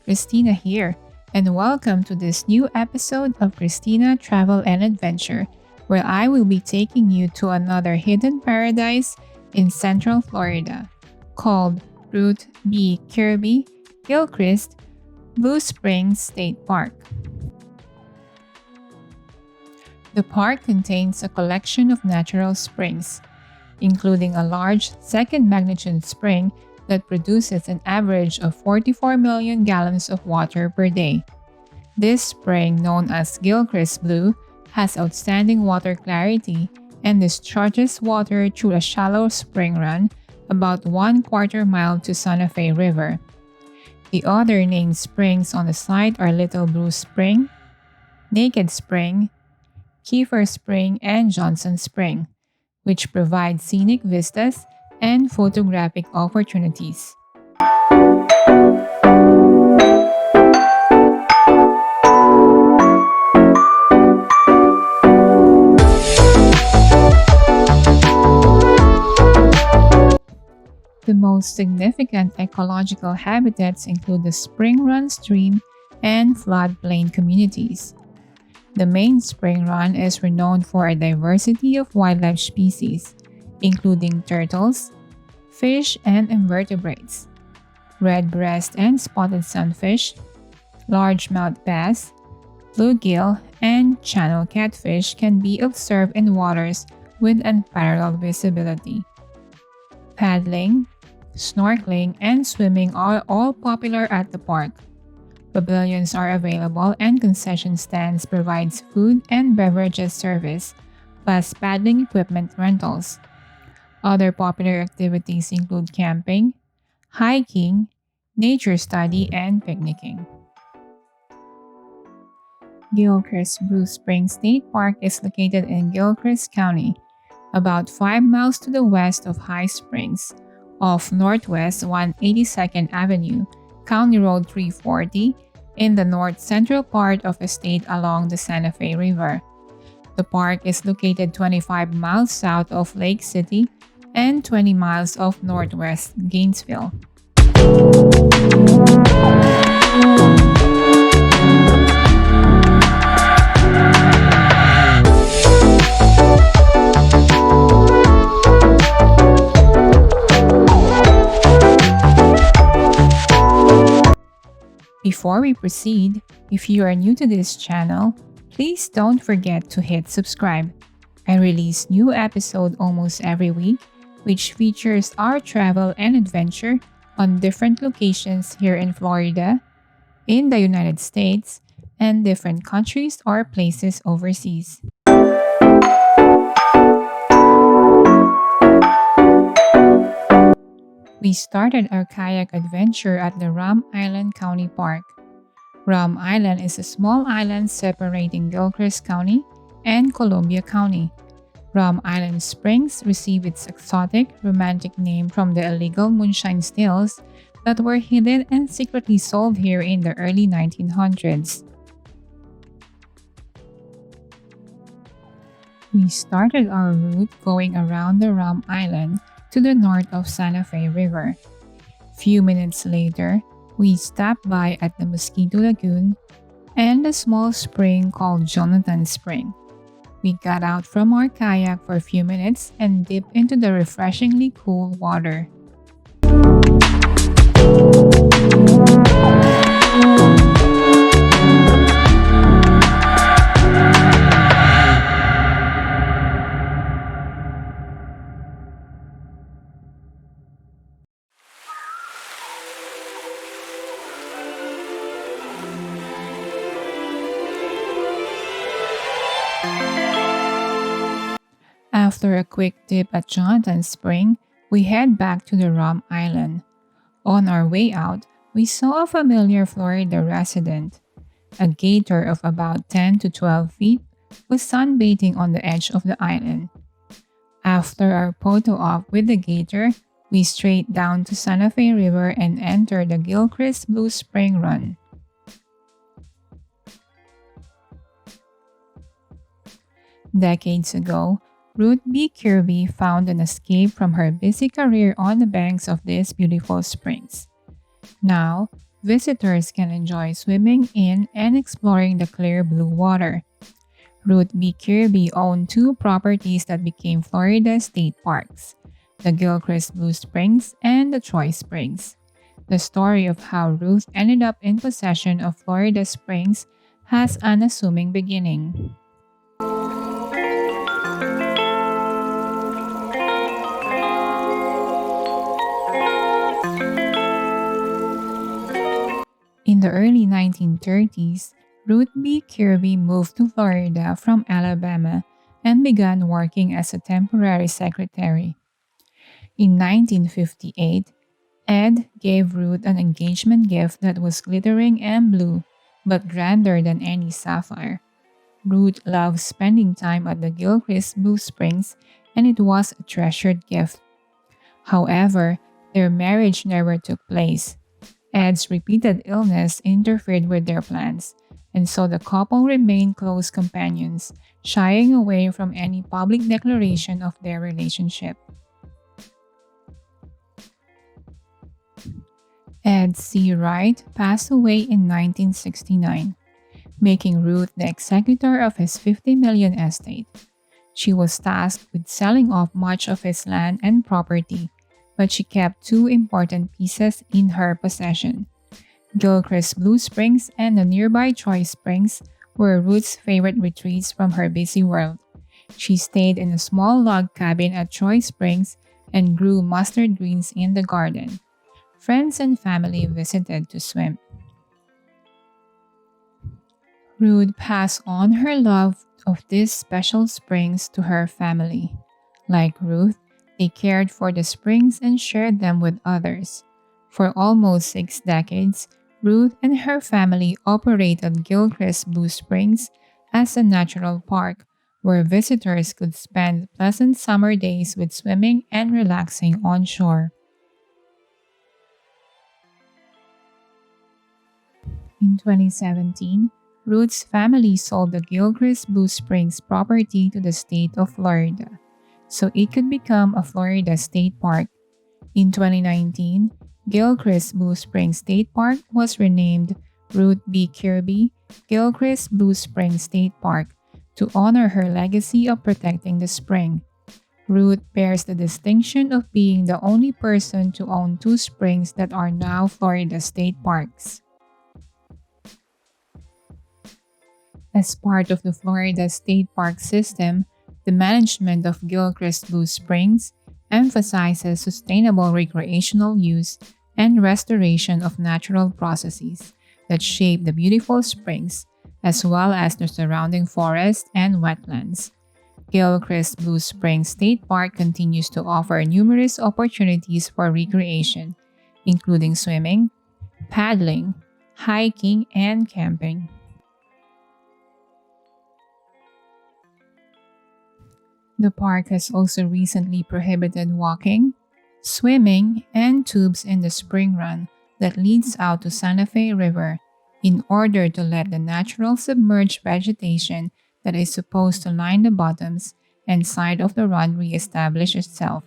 Christina here, and welcome to this new episode of Christina Travel and Adventure, where I will be taking you to another hidden paradise in Central Florida called Ruth B. Kirby Gilchrist Blue Springs State Park. The park contains a collection of natural springs, including a large second magnitude spring that produces an average of 44 million gallons of water per day. This spring, known as Gilchrist Blue, has outstanding water clarity and discharges water through a shallow spring run about 1/4 mile to Santa Fe River. The other named springs on the site are Little Blue Spring, Naked Spring, Kiefer Spring, and Johnson Spring, which provide scenic vistas and photographic opportunities. The most significant ecological habitats include the spring run stream and floodplain communities. The main spring run is renowned for a diversity of wildlife species, including turtles, fish, and invertebrates. Red breast and spotted sunfish, largemouth bass, bluegill, and channel catfish can be observed in waters with unparalleled visibility. Paddling, snorkeling, and swimming are all popular at the park. Pavilions are available and concession stands provides food and beverages service, plus paddling equipment rentals. Other popular activities include camping, hiking, nature study, and picnicking. Gilchrist Blue Springs State Park is located in Gilchrist County, about 5 miles to the west of High Springs, off Northwest 182nd Avenue, County Road 340, in the north-central part of the state along the Santa Fe River. The park is located 25 miles south of Lake City and 20 miles off northwest Gainesville. Before we proceed, if you are new to this channel, please don't forget to hit subscribe. I release new episodes almost every week, which features our travel and adventure on different locations here in Florida, in the United States, and different countries or places overseas. We started our kayak adventure at the Rum Island County Park. Rum Island is a small island separating Gilchrist County and Columbia County. Rum Island Springs received its exotic, romantic name from the illegal moonshine stills that were hidden and secretly sold here in the early 1900s. We started our route going around the Rum Island to the north of Santa Fe River. Few minutes later, we stopped by at the Mosquito Lagoon and a small spring called Jonathan Spring. We got out from our kayak for a few minutes and dipped into the refreshingly cool water. After a quick dip at Jonathan Spring, we head back to the Rum Island. On our way out, we saw a familiar Florida resident. A gator of about 10 to 12 feet was sunbathing on the edge of the island. After our photo op with the gator, we straight down to Santa Fe River and enter the Gilchrist Blue Spring Run. Decades ago, Ruth B. Kirby found an escape from her busy career on the banks of these beautiful springs. Now, visitors can enjoy swimming in and exploring the clear blue water. Ruth B. Kirby owned two properties that became Florida state parks, the Gilchrist Blue Springs and the Troy Springs. The story of how Ruth ended up in possession of Florida Springs has an assuming beginning. In the early 1930s, Ruth B. Kirby moved to Florida from Alabama and began working as a temporary secretary. In 1958, Ed gave Ruth an engagement gift that was glittering and blue, but grander than any sapphire. Ruth loved spending time at the Gilchrist Blue Springs, and it was a treasured gift. However, their marriage never took place. Ed's repeated illness interfered with their plans, and so the couple remained close companions, shying away from any public declaration of their relationship. Ed C. Wright passed away in 1969, making Ruth the executor of his $50 million estate. She was tasked with selling off much of his land and property, but she kept two important pieces in her possession. Gilchrist Blue Springs and the nearby Troy Springs were Ruth's favorite retreats from her busy world. She stayed in a small log cabin at Troy Springs and grew mustard greens in the garden. Friends and family visited to swim. Ruth passed on her love of these special springs to her family. Like Ruth, they cared for the springs and shared them with others. For almost 6 decades, Ruth and her family operated Gilchrist Blue Springs as a natural park where visitors could spend pleasant summer days with swimming and relaxing on shore. In 2017, Ruth's family sold the Gilchrist Blue Springs property to the state of Florida, so it could become a Florida state park. In 2019, Gilchrist Blue Springs State Park was renamed Ruth B. Kirby Gilchrist Blue Springs State Park to honor her legacy of protecting the spring. Ruth bears the distinction of being the only person to own two springs that are now Florida state parks. As part of the Florida State Park system, the management of Gilchrist Blue Springs emphasizes sustainable recreational use and restoration of natural processes that shape the beautiful springs, as well as the surrounding forest and wetlands. Gilchrist Blue Springs State Park continues to offer numerous opportunities for recreation, including swimming, paddling, hiking, and camping. The park has also recently prohibited walking, swimming, and tubes in the spring run that leads out to Santa Fe River in order to let the natural submerged vegetation that is supposed to line the bottoms and side of the run reestablish itself.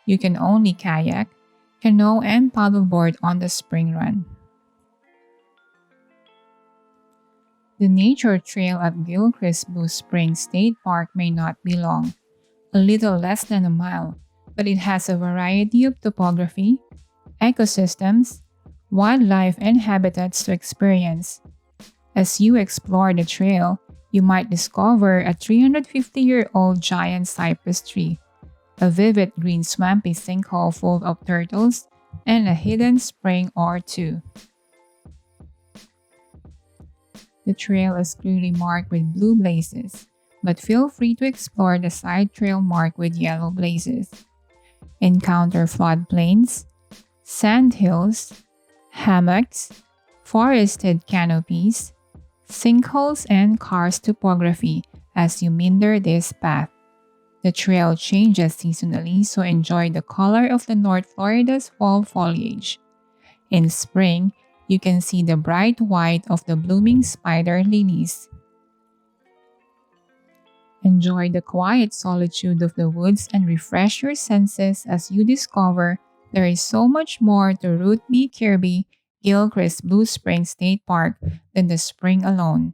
You can only kayak, canoe, and paddleboard on the spring run. The nature trail at Gilchrist Blue Springs State Park may not be long, a little less than a mile, but it has a variety of topography, ecosystems, wildlife, and habitats to experience. As you explore the trail, you might discover a 350-year-old giant cypress tree, a vivid green swampy sinkhole full of turtles, and a hidden spring or two. The trail is clearly marked with blue blazes, but feel free to explore the side trail marked with yellow blazes. Encounter floodplains, sand hills, hammocks, forested canopies, sinkholes, and karst topography as you meander this path. The trail changes seasonally, so enjoy the color of the North Florida's fall foliage. In spring, you can see the bright white of the blooming spider lilies. Enjoy the quiet solitude of the woods and refresh your senses as you discover there is so much more to Ruth B. Kirby Gilchrist Blue Spring State Park than the spring alone.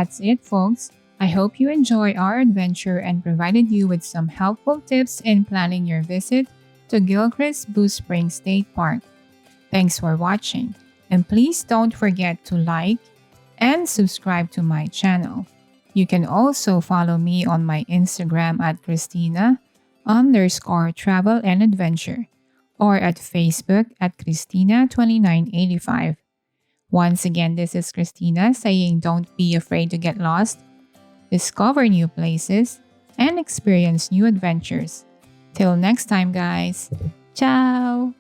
That's it, folks. I hope you enjoy our adventure and provided you with some helpful tips in planning your visit to Gilchrist Blue Spring State Park. Thanks for watching, and please don't forget to like and subscribe to my channel. You can also follow me on my Instagram at Christina_travel and adventure or at Facebook at Christina2985. Once again, this is Christina saying don't be afraid to get lost, discover new places, and experience new adventures. Till next time, guys. Ciao!